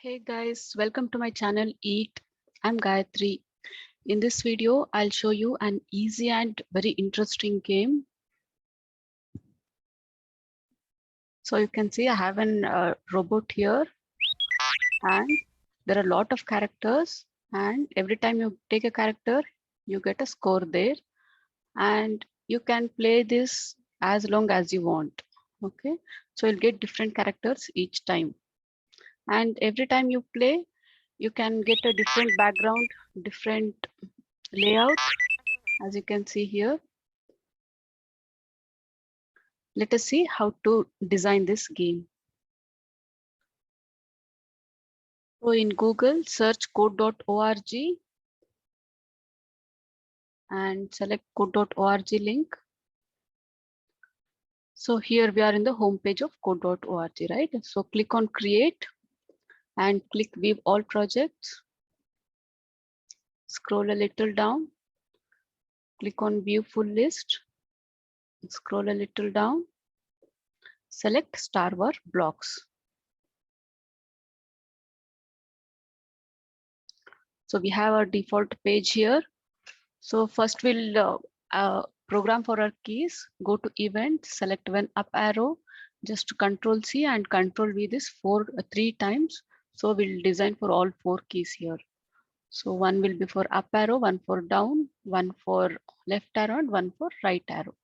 Hey guys, welcome to my channel Eat. I'm Gayatri. In this video, I'll show you an easy and very interesting game. So you can see I have an robot here and there are a lot of characters, and every time you take a character, you get a score there, and you can play this as long as you want. Okay, so you'll get different characters each time, and every time you play, you can get a different background, different layout, as you can see here. Let us see how to design this game. So in Google, search code.org and select code.org link. So here we are in the home page of code.org, right? So click on create and click view all projects. Scroll a little down, click on view full list, scroll a little down, select Star Wars blocks. So we have our default page here. So first we'll program for our keys. Go to event, select one up arrow, just Control C and Control V this three times. So we'll design for all four keys here. So one will be for up arrow, one for down, one for left arrow, and one for right arrow.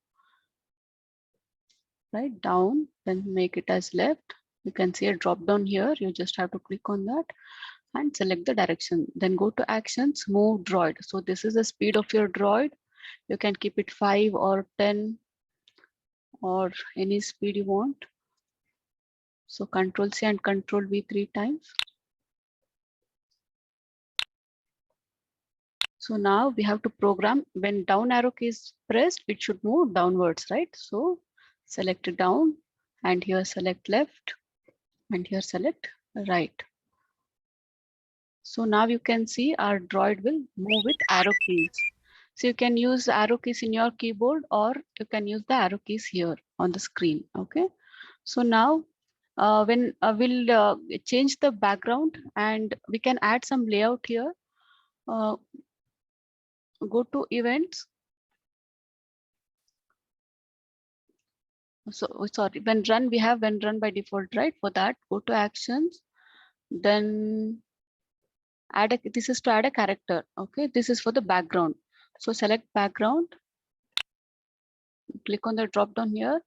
Right down, then make it as left. You can see a drop down here. You just have to click on that and select the direction. Then go to actions, move droid. So this is the speed of your droid. You can keep it 5 or 10 or any speed you want. So Control C and Control V three times. So now we have to program when down arrow key is pressed, it should move downwards, right? So select down and here select left and here select right. So now you can see our droid will move with arrow keys. So you can use arrow keys in your keyboard or you can use the arrow keys here on the screen. Okay. So now when we'll change the background and we can add some layout here. Go to events. So sorry, when run, we have when run by default, right? For that, go to actions, then add a, this is to add a character. Okay, this is for the background. So select background, click on the drop down here.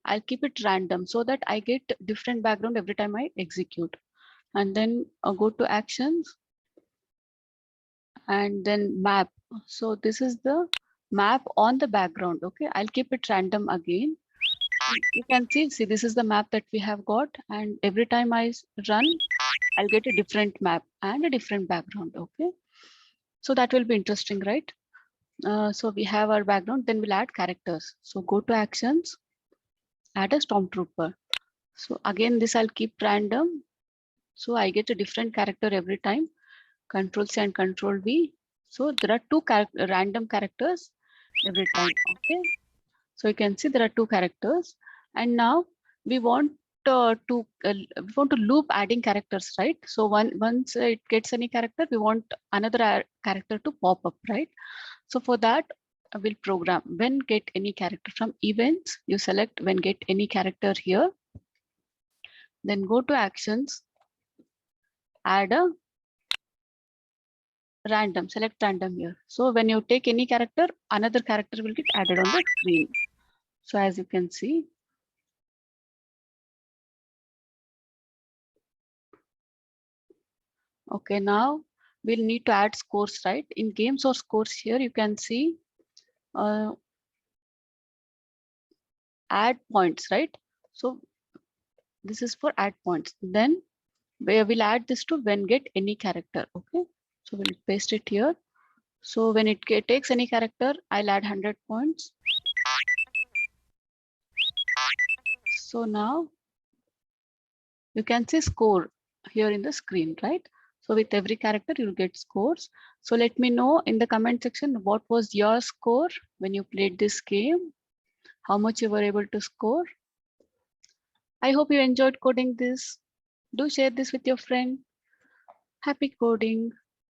I'll keep it random so that I get different background every time I execute. And then go to actions and then map. So this is the map on the background. Okay, I'll keep it random again. You can see this is the map that we have got, and every time I run, I'll get a different map and a different background. Okay, so that will be interesting, right? So we have our background, then we'll add characters. So go to actions, add a stormtrooper. So again, this I'll keep random. So I get a different character every time. Control C and Control V. So there are two random characters every time. Okay. So you can see there are two characters, and now we want we want to loop adding characters, right? So once it gets any character, we want another character to pop up, right? So for that, we'll program when get any character from events. You select when get any character here, then go to actions, add a random, select random here. So when you take any character, another character will get added on the screen. So as you can see, okay, now we'll need to add scores, right? In games or scores here, you can see add points, right? So this is for add points. Then we will add this to when get any character. Okay, so we'll paste it here. So when it takes any character, I'll add 100 points. So now you can see score here in the screen, right? So with every character, you'll get scores. So let me know in the comment section, what was your score when you played this game? How much you were able to score? I hope you enjoyed coding this. Do share this with your friend. Happy coding.